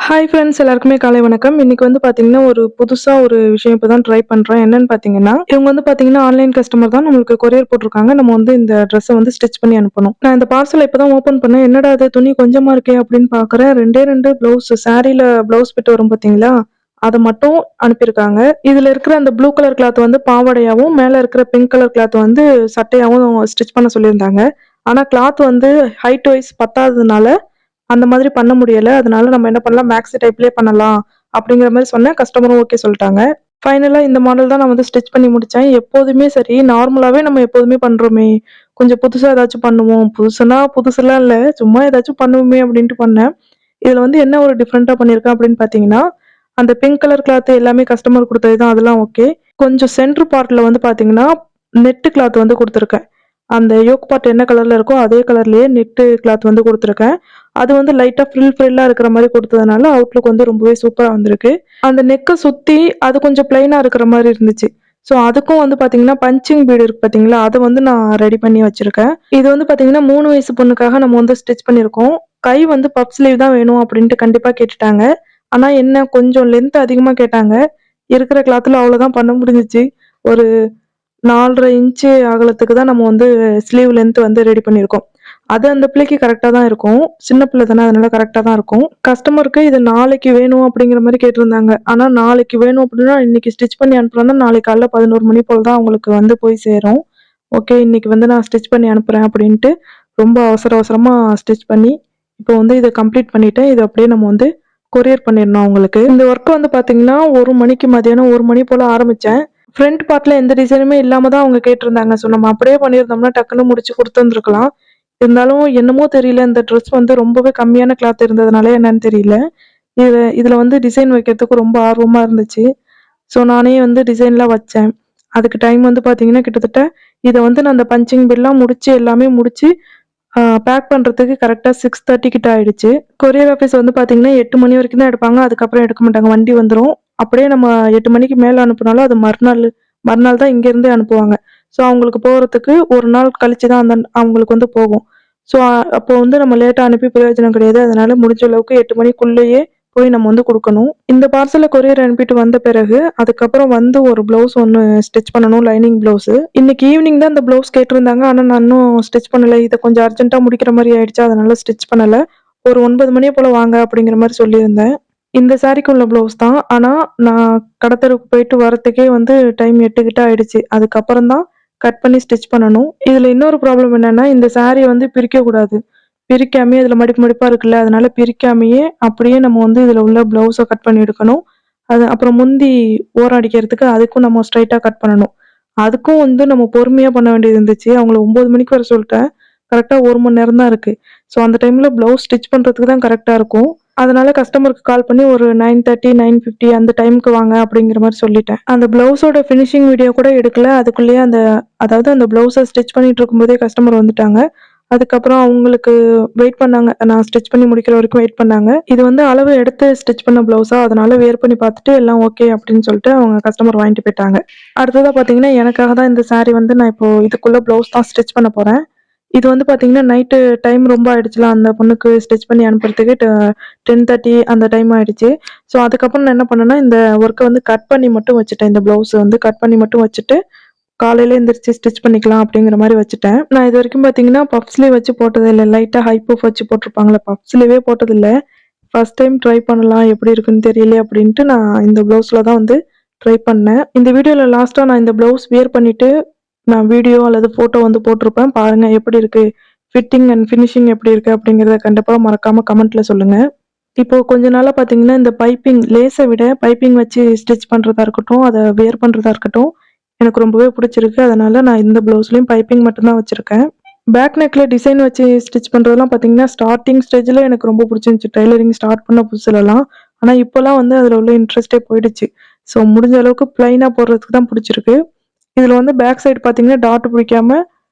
Hi friends எல்லாருக்குமே காலை வணக்கம். இன்னைக்கு வந்து பார்த்தீங்கன்னா, ஒரு புதுசா ஒரு விஷயம் இப்ப தான் ட்ரை பண்றேன். என்னன்னு பார்த்தீங்கன்னா, இவங்க வந்து பார்த்தீங்கன்னா, ஆன்லைன் கஸ்டமர் தான் நம்மளுக்கு கொரியர் போட்டிருக்காங்க. நம்ம வந்து இந்த ட்ரெஸ்ஸ வந்து ஸ்டிச் பண்ணி அனுப்பணும். நான் இந்த பார்சல இப்ப தான் ஓப்பன் பண்ணேன். என்னடா இது துணி கொஞ்சமா இருக்கே அப்படின்னு பார்க்குறேன். 2டே 2 ப்ளவுஸ் சாரீல ப்ளவுஸ் பிட் வரும் பார்த்தீங்களா? அத மட்டும் அனுப்பியிருக்காங்க. இதுல இருக்கிற அந்த ப்ளூ கலர் கிளாத் வந்து பாவாடையாவும், மேல இருக்கிற பிங்க் கலர் கிளாத் வந்து சட்டையாவும் ஸ்டிச் பண்ண சொல்லியிருந்தாங்க. ஆனா கிளாத் வந்து ஹைட் வைஸ் பத்தாததுனால அந்த மாதிரி பண்ண முடியல. அதனால நம்ம என்ன பண்ணலாம், மேக்ஸி டைப்லயே பண்ணலாம் அப்படிங்கிற மாரி சொன்னேன். கஸ்டமரும் ஓகே சொல்ட்டாங்க. ஃபைனலா இந்த மாடல் தான் நான் வந்து ஸ்டிச் பண்ணி முடிச்சேன். எப்போதுமே சரி, நார்மலாவே நம்ம எப்போதுமே பண்றோமே, கொஞ்சம் புதுசா ஏதாச்சும் பண்ணுவோம். புதுசுனா புதுசுலாம் இல்ல. சும்மா ஏதாச்சும் பண்ணுவோமே அப்படின்ட்டு பண்ணேன். இதுல வந்து என்ன ஒரு டிஃபரெண்ட்டா பண்ணியிருக்கேன் அப்படின்னு பார்த்தீங்கன்னா, அந்த பிங்க் கலர் கிளாத் எல்லாமே கஸ்டமர் குடுத்தது தான். அதெல்லாம் ஓகே. கொஞ்சம் சென்டர் பார்ட்ல வந்து பார்த்தீங்கன்னா, நெட் கிளாத் வந்து குடுத்துருக்கேன். அந்த யோக் பார்ட் என்ன கலர்ல இருக்கோ, அதே கலர்லயே நெட்டு கிளாத் வந்து குடுத்துருக்கேன். அது வந்து லைட்டா ஃப்ரில்லா இருக்கிற மாரி குடுத்ததுனால, அவுட்லுக் வந்து ரொம்பவே சூப்பரா வந்திருக்கு. அந்த நெக்க சுத்தி அது கொஞ்சம் பிளெயினா இருக்கிற மாரி இருந்துச்சு. ஸோ, அதுக்கும் வந்து பார்த்தீங்கன்னா, பஞ்சிங் பீடு இருக்கு பார்த்தீங்களா? அத வந்து நான் ரெடி பண்ணி வச்சிருக்கேன். இது வந்து பார்த்தீங்கன்னா, 3 வயசு பொண்ணுக்காக நம்ம வந்து ஸ்டிச் பண்ணியிருக்கோம். கை வந்து பஃப் ஸ்லீவ் தான் வேணும் அப்டின்ட்டு கண்டிப்பா கேட்டுட்டாங்க. ஆனா என்ன கொஞ்சம் லென்த் அதிகமா கேட்டாங்க. இருக்கிற கிளாத்ல அவ்வளோதான் பண்ண முடிஞ்சுச்சு. ஒரு 4 1/2 இன்ச்சு அகலத்துக்கு தான் நம்ம வந்து ஸ்லீவ் லென்த் வந்து ரெடி பண்ணியிருக்கோம். அது அந்த பிள்ளைக்கு கரெக்ட்டா தான் இருக்கும். சின்ன பிள்ளை தானே அதனால கரெக்ட்டா தான் இருக்கும். கஸ்டமருக்கு இது நாளைக்கு வேணும் அப்படிங்கிற மாரி கேட்டிருந்தாங்க. ஆனா நாளைக்கு வேணும் அப்படின்னா இன்னைக்கு ஸ்டிச் பண்ணி அனுப்புறோம்னா நாளைக்கு காலைல 11 மணி போல தான் அவங்களுக்கு வந்து போய் சேரும். ஓகே இன்னைக்கு வந்து நான் ஸ்டிச் பண்ணி அனுப்புறேன் அப்படின்ட்டு ரொம்ப அவசர அவசரமா ஸ்டிச் பண்ணி, இப்போ வந்து இத கம்ப்ளீட் பண்ணிட்டேன். இத அப்படியே நம்ம வந்து கொரியர் பண்ணிறணும் அவங்களுக்கு. இந்த ஒர்க் வந்து பார்த்தீங்கன்னா, 1 மணிக்கு மதியானம் 1 மணி போல ஆரம்பிச்சேன். ஃப்ரண்ட் பார்ட்ல எந்த டிசைனுமே இல்லாம தான் அவங்க கேட்டிருந்தாங்க. ஸோ நம்ம அப்படியே பண்ணியிருந்தோம்னா டக்குன்னு முடிச்சு குடுத்துருந்துருக்கலாம். இருந்தாலும் என்னமோ தெரியல, இந்த ட்ரெஸ் வந்து ரொம்பவே கம்மியான கிளாத் இருந்ததுனாலயா என்னன்னு தெரியல. இதுல இதுல வந்து டிசைன் வைக்கிறதுக்கு ரொம்ப ஆர்வமா இருந்துச்சு. ஸோ நானே வந்து டிசைன்லாம் வச்சேன். அதுக்கு டைம் வந்து பார்த்தீங்கன்னா, கிட்டத்தட்ட இத வந்து நான் அந்த பஞ்சிங் பில்லாம் முடிச்சு எல்லாமே முடிச்சு பேக் பண்றதுக்கு கரெக்ட்டா 6:30 கிட்ட ஆயிடுச்சு. கொரியர் ஆஃபீஸ் வந்து பார்த்தீங்கன்னா, 8 மணி வரைக்கும் தான் எடுப்பாங்க. அதுக்கப்புறம் எடுக்க மாட்டாங்க. வண்டி வந்துரும். அப்படியே நம்ம 8 மணிக்கு மேல அனுப்புனாலும், அது மறுநாள் மறுநாள் தான் இங்கேருந்தே அனுப்புவாங்க. ஸோ அவங்களுக்கு போறதுக்கு 1 நாள் கழிச்சு தான் அவங்களுக்கு வந்து போகும். ஸோ அப்போ வந்து நம்ம லேட்டா அனுப்பி பிரயோஜனம் கிடையாது. அதனால முடிஞ்ச அளவுக்கு 8 மணிக்குள்ளேயே போய் நம்ம வந்து குடுக்கணும். இந்த பார்சல கொரியர் அனுப்பிட்டு வந்த பிறகு, அதுக்கப்புறம் வந்து ஒரு ப்ளவுஸ் ஒண்ணு ஸ்டிச் பண்ணணும். Lining blouse. இன்னைக்கு ஈவினிங் தான் இந்த ப்ளவுஸ் கேட்டிருந்தாங்க. ஆனா நான் இன்னும் ஸ்டிச் பண்ணல. இத கொஞ்சம் அர்ஜென்ட்டா முடிக்கிற மாரி ஆயிடுச்சா, அதனால ஸ்டிச் பண்ணல. ஒரு 9 மணிய போல வாங்க அப்படிங்கிற மாரி சொல்லியிருந்தேன். இந்த சாரிக்கு உள்ள ப்ளவுஸ் தான். ஆனா நான் கடத்தெருவுக்கு போயிட்டு வரதுக்கே வந்து டைம் 8 கிட்ட ஆயிடுச்சு. அதுக்கப்புறம் தான் கட் பண்ணி ஸ்டிச் பண்ணணும். இதுல இன்னொரு ப்ராப்ளம் என்னன்னா, இந்த சாரிய வந்து பிரிக்கக்கூடாது. பிரிக்காமயே இதுல மடிப்பு மடிப்பா இருக்குல்ல, அதனால பிரிக்காமயே அப்படியே நம்ம வந்து இதுல உள்ள ப்ளவுஸ கட் பண்ணி எடுக்கணும். அது அப்புறம் முந்தி ஓரம் அடிக்கிறதுக்கு அதுக்கும் நம்ம ஸ்ட்ரெய்ட்டா கட் பண்ணணும். அதுக்கும் வந்து நம்ம பொறுமையா பண்ண வேண்டியது இருந்துச்சு. அவங்கள 9 மணிக்கு வர சொல்ட்டேன். கரெக்ட்டா 1 மணி நேரம் தான் இருக்கு. ஸோ அந்த டைம்ல ப்ளவுஸ் ஸ்டிச் பண்றதுக்கு தான் கரெக்ட்டா இருக்கும். அதனால கஸ்டமருக்கு கால் பண்ணி ஒரு 9:30, 9:50 அந்த டைம்க்கு வாங்க அப்படிங்கிற மாரி சொல்லிட்டேன். அந்த ப்ளவுஸோட ஃபினிஷிங் வீடியோ கூட எடுக்கல. அதுக்குள்ளேயே அதாவது அந்த ப்ளவுஸ ஸ்டிச் பண்ணிட்டு இருக்கும்போதே கஸ்டமர் வந்துட்டாங்க. அதுக்கப்புறம் அவங்களுக்கு வெயிட் பண்ணாங்க. நான் ஸ்டிச் பண்ணி முடிக்கிற வரைக்கும் வெயிட் பண்ணாங்க. இது வந்து அளவு எடுத்து ஸ்டிச் பண்ண ப்ளவுஸா, அதனால வியர் பண்ணி பார்த்துட்டு எல்லாம் ஓகே அப்படின்னு சொல்லிட்டு அவங்க கஸ்டமர் வாங்கிட்டு போயிட்டாங்க. அடுத்ததா பார்த்தீங்கன்னா, எனக்காக தான் இந்த சாரி வந்து நான் இப்போ இதுக்குள்ள ப்ளவுஸ் தான் ஸ்டிச் பண்ண போறேன். இது வந்து பார்த்தீங்கன்னா, நைட்டு டைம் ரொம்ப ஆயிடுச்சுல, அந்த பொண்ணுக்கு ஸ்டிச் பண்ணி அனுப்புறதுக்கு 10:30 அந்த டைம் ஆயிடுச்சு. ஸோ, அதுக்கப்புறம் நான் என்ன பண்ணேன்னா, இந்த ஒர்க்க வந்து கட் பண்ணி மட்டும் வச்சுட்டேன். இந்த ப்ளவுஸ வந்து கட் பண்ணி மட்டும் வச்சுட்டு, காலையில எந்திரிச்சு ஸ்டிச் பண்ணிக்கலாம் அப்படிங்கிற மாரி வச்சுட்டேன். நான் இதுவரைக்கும் பார்த்தீங்கன்னா, பஃப் ஸ்லீவ் வச்சு போட்டதே இல்ல. லைட்டா ஹை பஃப் வச்சு போட்டுருப்பாங்கல்ல, பஃப் ஸ்லீவே போட்டதில்ல. ஃபர்ஸ்ட் டைம் ட்ரை பண்ணலாம். எப்படி இருக்குன்னு தெரியலையே அப்படின்ட்டு நான் இந்த ப்ளவுஸ்ல தான் வந்து ட்ரை பண்ணேன். இந்த வீடியோல லாஸ்ட்டா நான் இந்த ப்ளவுஸ் வியர் பண்ணிட்டு, நான் வீடியோ அல்லது ஃபோட்டோ வந்து போட்டிருப்பேன். பாருங்க எப்படி இருக்கு? ஃபிட்டிங் அண்ட் ஃபினிஷிங் எப்படி இருக்கு? அப்படிங்கிறத கண்டிப்பா மறக்காம கமெண்ட்ல சொல்லுங்க. இப்போ கொஞ்ச நாளா பார்த்தீங்கன்னா, இந்த பைப்பிங் லேஸ விட பைப்பிங் வச்சு ஸ்டிச் பண்றதா இருக்கட்டும், அத வியர் பண்றதா இருக்கட்டும், எனக்கு ரொம்பவே புடிச்சிருக்கு. அதனால நான் இந்த ப்ளவுஸ்லயும் பைப்பிங் மட்டும் தான் வச்சிருக்கேன். பேக் நெக்ல டிசைன் வச்சு ஸ்டிச் பண்றதெல்லாம் பார்த்தீங்கன்னா, ஸ்டார்ட்டிங் ஸ்டேஜ்ல எனக்கு ரொம்ப புடிச்சிருந்துச்சு. டெய்லரிங் ஸ்டார்ட் பண்ண புதுசுலலாம். ஆனா இப்பலாம் வந்து அதுல உள்ள இன்ட்ரெஸ்ட்டே போயிடுச்சு. ஸோ முடிஞ்ச அளவுக்கு பிளைனா போடுறதுக்கு தான் புடிச்சிருக்கு. இதுல வந்து பேக் சைடு பார்த்தீங்கன்னா, டாட் பிடிக்காம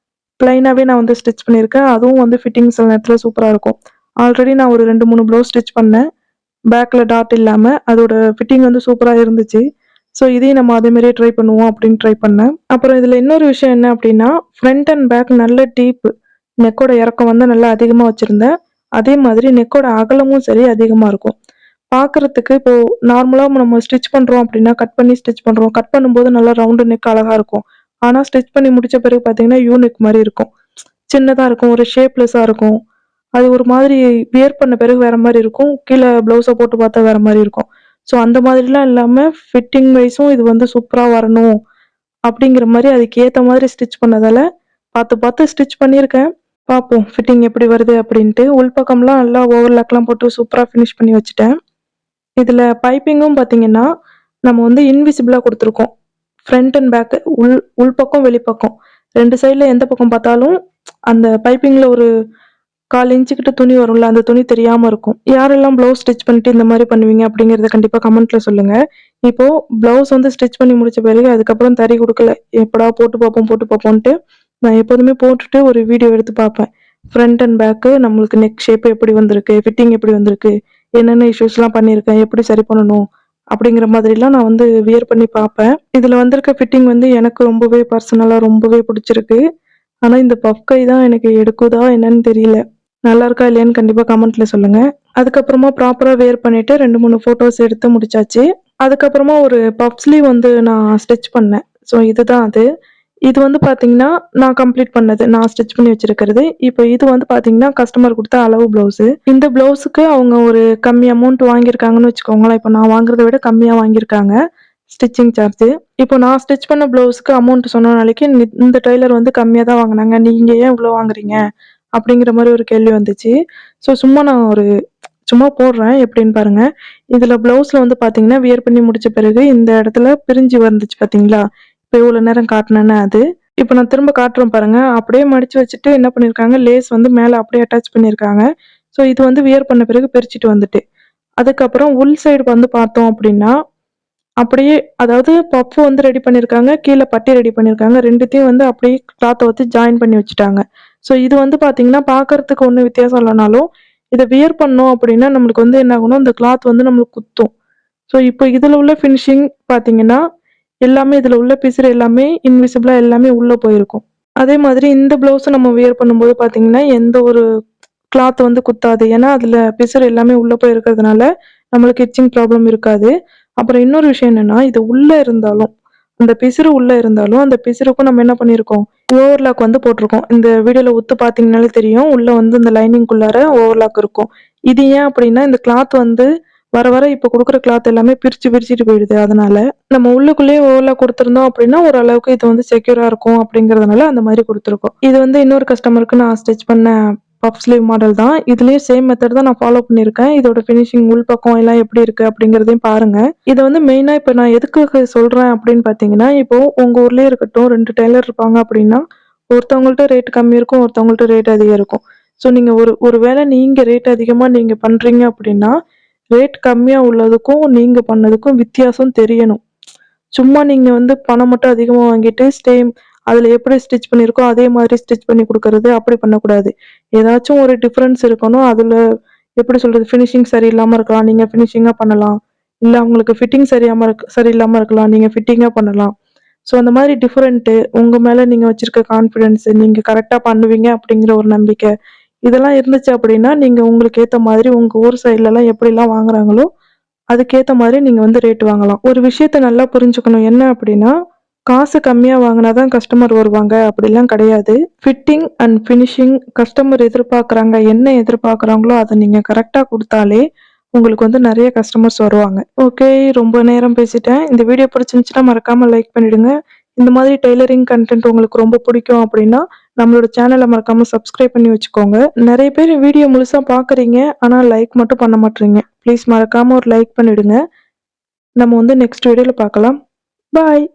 பிளைனாவே நான் வந்து ஸ்டிச் பண்ணியிருக்கேன். அதுவும் வந்து ஃபிட்டிங் சில நேரத்துல சூப்பரா இருக்கும். ஆல்ரெடி நான் ஒரு 2, 3 ப்ளவுஸ் ஸ்டிச் பண்ணேன். பேக்ல டாட் இல்லாம. அதோட ஃபிட்டிங் வந்து சூப்பரா இருந்துச்சு. ஸோ இதையும் நம்ம அதே மாரியே ட்ரை பண்ணுவோம் அப்படின்னு ட்ரை பண்ணேன். அப்புறம் இதுல இன்னொரு விஷயம் என்ன அப்படின்னா, ஃப்ரண்ட் அண்ட் பேக் நல்ல டீப். நெக்கோட இறக்கம் வந்து நல்லா அதிகமா வச்சிருந்தேன். அதே மாதிரி நெக்கோட அகலமும் சரி அதிகமா இருக்கும். பார்க்கறதுக்கு இப்போ நார்மலா நம்ம ஸ்டிச் பண்றோம் அப்படின்னா, கட் பண்ணி ஸ்டிச் பண்றோம். கட் பண்ணும்போது நல்லா ரவுண்டு நெக் அழகா இருக்கும். ஆனா ஸ்டிச் பண்ணி முடிச்ச பிறகு பார்த்தீங்கன்னா, யூ நெக் மாரி இருக்கும். சின்னதா இருக்கும். ஒரு ஷேப்லெஸ்ஸா இருக்கும். அது ஒரு மாதிரி வியர் பண்ண பிறகு வேற மாரி இருக்கும். கீழ ப்ளவுஸ போட்டு பார்த்தா வேற மாரி இருக்கும். ஸோ அந்த மாதிரிலாம் இல்லாம ஃபிட்டிங் வைஸும் இது வந்து சூப்பரா வரணும் அப்படிங்கிற மாரி அதுக்கு ஏத்த மாதிரி ஸ்டிச் பண்ணதால, பார்த்து பார்த்து ஸ்டிச் பண்ணியிருக்கேன். பார்ப்போம் ஃபிட்டிங் எப்படி வருது அப்படின்ட்டு. உள்பக்கம்லாம் நல்லா ஓவர்லாக்லாம் போட்டு சூப்பரா ஃபினிஷ் பண்ணி வச்சுட்டேன். இதுல பைப்பிங்கும் பார்த்தீங்கன்னா, நம்ம வந்து இன்விசிபிளா குடுத்துருக்கோம். ஃப்ரண்ட் அண்ட் பேக் உள்பக்கம், வெளிப்பக்கம் 2 சைட்ல எந்த பக்கம் பார்த்தாலும் அந்த பைப்பிங்ல ஒரு 1/4 இன்ச்சு கிட்ட துணி வரும்ல, அந்த துணி தெரியாம இருக்கும். யாரெல்லாம் ப்ளவுஸ் ஸ்டிச் பண்ணிட்டு இந்த மாரி பண்ணுவீங்க அப்படிங்கிறத கண்டிப்பா கமெண்ட்ல சொல்லுங்க. இப்போ ப்ளவுஸ் வந்து ஸ்டிச் பண்ணி முடிச்ச பிறகு அதுக்கப்புறம் தறி குடுக்கல. எப்படா போட்டு பார்ப்போம், போட்டு பார்ப்போன்ட்டு நான் எப்போதுமே போட்டுட்டு ஒரு வீடியோ எடுத்து பார்ப்பேன். ஃப்ரண்ட் அண்ட் பேக்கு நம்மளுக்கு நெக் ஷேப் எப்படி வந்திருக்கு? ஃபிட்டிங் எப்படி வந்திருக்கு? என்னென்ன இஷ்யூஸ்லாம் பண்ணியிருக்கேன்? எப்படி சரி பண்ணணும்? அப்படிங்கிற மாதிரிலாம் நான் வந்து வியர் பண்ணி பார்ப்பேன். இதுல வந்திருக்க ஃபிட்டிங் வந்து எனக்கு ரொம்பவே பர்சனலா ரொம்பவே புடிச்சிருக்கு. ஆனா இந்த பஃப் கை தான் எனக்கு எடுக்குதா என்னன்னு தெரியல. நல்லா இருக்கா இல்லையான்னு கண்டிப்பா கமெண்ட்ல சொல்லுங்க. அதுக்கப்புறமா ப்ராப்பரா வியர் பண்ணிட்டு 2, 3 ஃபோட்டோஸ் எடுத்து முடிச்சாச்சு. அதுக்கப்புறமா ஒரு பஃப் ஸ்லீவ் வந்து நான் ஸ்டிச் பண்ணேன். ஸோ இதுதான் அது. இது வந்து பார்த்தீங்கன்னா, நான் கம்ப்ளீட் பண்ணது. நான் ஸ்டிச் பண்ணி வச்சிருக்கிறது. இப்போ இது வந்து பார்த்தீங்கன்னா, கஸ்டமர் குடுத்த அளவு ப்ளவுஸு. இந்த ப்ளவுஸுக்கு அவங்க ஒரு கம்மி அமௌண்ட் வாங்கியிருக்காங்கன்னு வச்சுக்கோங்களேன். இப்போ நான் வாங்குறத விட கம்மியா வாங்கியிருக்காங்க. Stitching charge. இப்போ நான் ஸ்டிச் பண்ண ப்ளவுஸுக்கு அமௌண்ட் சொன்ன நாளைக்கு, இந்த டெய்லர் வந்து கம்மியா தான் வாங்குனாங்க. நீங்க ஏன் இவ்ளோ வாங்குறீங்க? அப்படிங்கிற மாரி ஒரு கேள்வி வந்துச்சு. ஸோ சும்மா நான் சும்மா போடுறேன் எப்படின்னு பாருங்க. இதுல ப்ளவுஸ்ல வந்து பார்த்தீங்கன்னா, வியர் பண்ணி முடிச்ச பிறகு இந்த இடத்துல பிரிஞ்சு வந்துச்சு பார்த்தீங்களா? இப்ப இவ்வளோ நேரம் காட்டுனேனே அது. இப்ப நான் திரும்ப காட்டுறேன் பாருங்க. அப்படியே மடிச்சு வச்சுட்டு என்ன பண்ணியிருக்காங்க, லேஸ் வந்து மேல அப்படியே அட்டாச் பண்ணியிருக்காங்க. ஸோ இது வந்து வியர் பண்ண பிறகு பிரிச்சுட்டு வந்துட்டு. அதுக்கப்புறம் உள் சைடு வந்து பார்த்தோம் அப்படின்னா, அப்படியே அதாவது பஃப் வந்து ரெடி பண்ணியிருக்காங்க. கீழ பட்டி ரெடி பண்ணியிருக்காங்க. 2த்தையும் வந்து அப்படியே கிளாத்த வச்சு ஜாயின் பண்ணி வச்சுட்டாங்க. ஸோ இது வந்து பார்த்தீங்கன்னா, பார்க்கறதுக்கு ஒண்ணும் வித்தியாசம் இல்லனாலும், இத வியர் பண்ணோம் அப்படின்னா, நம்மளுக்கு வந்து என்ன ஆகும்னா, இந்த கிளாத் வந்து நம்மளுக்கு குத்தும். ஸோ இப்போ இதுல உள்ள ஃபினிஷிங் பார்த்தீங்கன்னா, எல்லாமே இதுல உள்ள பிசுறு எல்லாமே இன்விசிபிளா எல்லாமே உள்ள போயிருக்கும். அதே மாதிரி இந்த ப்ளவுஸ நம்ம வியர் பண்ணும்போது பார்த்தீங்கன்னா, எந்த ஒரு கிளாத் வந்து குத்தாது. ஏன்னா, அதுல பிசுறு எல்லாமே உள்ள போய் இருக்கிறதுனால, நம்மளுக்கு இட்சிங் ப்ராப்ளம் இருக்காது. அப்புறம் இன்னொரு விஷயம் என்னன்னா, இது உள்ள இருந்தாலும், அந்த பிசிறு உள்ள இருந்தாலும், அந்த பிசிறுக்கும் நம்ம என்ன பண்ணியிருக்கோம், ஓவர்லாக் வந்து போட்டிருக்கோம். இந்த வீடியோல உத்து பார்த்தீங்கனாலே தெரியும். உள்ள வந்து இந்த லைனிங்குள்ளார ஓவர்லாக் இருக்கும். இது ஏன் அப்படின்னா, இந்த கிளாத் வந்து வர வர இப்ப குடுக்குற கிளாத் எல்லாமே பிரிச்சு பிரிச்சுட்டு போயிடுது. அதனால, நம்ம உள்ளுக்குள்ளேயே ஓவர்லாக் குடுத்திருந்தோம் அப்படின்னா, ஓரளவுக்கு இது வந்து செக்யூரா இருக்கும் அப்படிங்கிறதுனால அந்த மாரி குடுத்துருக்கோம். இது வந்து இன்னொரு கஸ்டமருக்கு நான் ஸ்டிச் பண்ண பஃப் ஸ்லீவ் மாடல் தான். இதுலயும் சேம் மெத்தட் தான் நான் ஃபாலோ பண்ணியிருக்கேன். இதோட ஃபினிஷிங் உள் பக்கம் எல்லாம் எப்படி இருக்கு அப்படிங்கிறதையும் பாருங்க. இத வந்து மெயினா இப்ப நான் எதுக்காக சொல்றேன் அப்படின்னு பார்த்தீங்கன்னா, இப்போ உங்க ஊர்லயே இருக்கட்டும் 2 டெய்லர் இருப்பாங்க அப்படின்னா, ஒருத்தவங்கள்ட்ட ரேட் கம்மி இருக்கும், ஒருத்தவங்கள்ட்ட ரேட் அதிகம் இருக்கும். ஸோ நீங்க ஒரு ஒரு வேளை நீங்க ரேட் அதிகமா நீங்க பண்றீங்க அப்படின்னா, ரேட் கம்மியா உள்ளதுக்கும், நீங்க பண்ணதுக்கும் வித்தியாசம் தெரியணும். சும்மா நீங்க வந்து பணம் மட்டும் அதிகமா வாங்கிட்டு, அதுல எப்படி ஸ்டிச் பண்ணியிருக்கோ, அதே மாதிரி ஸ்டிச் பண்ணி குடுக்கறது, அப்படி பண்ணக்கூடாது. ஏதாச்சும் ஒரு டிஃபரன்ஸ் இருக்கணும். அதுல எப்படி சொல்றது? ஃபினிஷிங் சரியில்லாம இருக்கலாம். நீங்க ஃபினிஷிங்கா பண்ணலாம். இல்ல உங்களுக்கு ஃபிட்டிங் சரியில்லாம இருக்கலாம். நீங்க ஃபிட்டிங்கா பண்ணலாம். ஸோ அந்த மாரி டிஃபரெண்ட்டு, உங்க மேல நீங்க வச்சிருக்க கான்ஃபிடன்ஸ், நீங்க கரெக்ட்டா பண்ணுவீங்க அப்படிங்கிற ஒரு நம்பிக்கை, இதெல்லாம் இருந்துச்சு அப்படின்னா, நீங்க உங்களுக்கு ஏத்த மாதிரி உங்க ஊர் சைட்லலாம் எப்படிலாம் வாங்குறாங்களோ, அதுக்கேத்த மாரி நீங்க வந்து ரேட் வாங்கலாம். ஒரு விஷயத்த நல்லா புரிஞ்சுக்கணும். என்ன அப்படின்னா, காசு கம்மியா வாங்குனா தான் கஸ்டமர் வருவாங்க அப்படிலாம் கிடையாது. ஃபிட்டிங் அண்ட் ஃபினிஷிங் கஸ்டமர் எதிர்பார்க்குறாங்க. என்ன எதிர்பார்க்குறாங்களோ அத நீங்க கரெக்ட்டா குடுத்தாலே, உங்களுக்கு வந்து நெறைய கஸ்டமர்ஸ் வருவாங்க. ஓகே, ரொம்ப நேரம் பேசிட்டேன். இந்த வீடியோ பிடிச்சிருந்துச்சுன்னா மறக்காம லைக் பண்ணிடுங்க. இந்த மாதிரி டெய்லரிங் கன்டென்ட் உங்களுக்கு ரொம்ப பிடிக்கும் அப்படின்னா, நம்மளோட சேனல மறக்காம சப்ஸ்கிரைப் பண்ணி வச்சுக்கோங்க. நெறைய பேர் வீடியோ முழுசா பார்க்குறீங்க. ஆனா லைக் மட்டும் பண்ண மாட்றீங்க. ப்ளீஸ் மறக்காம ஒரு லைக் பண்ணிடுங்க. நம்ம வந்து நெக்ஸ்ட் வீடியோல பார்க்கலாம். பாய்.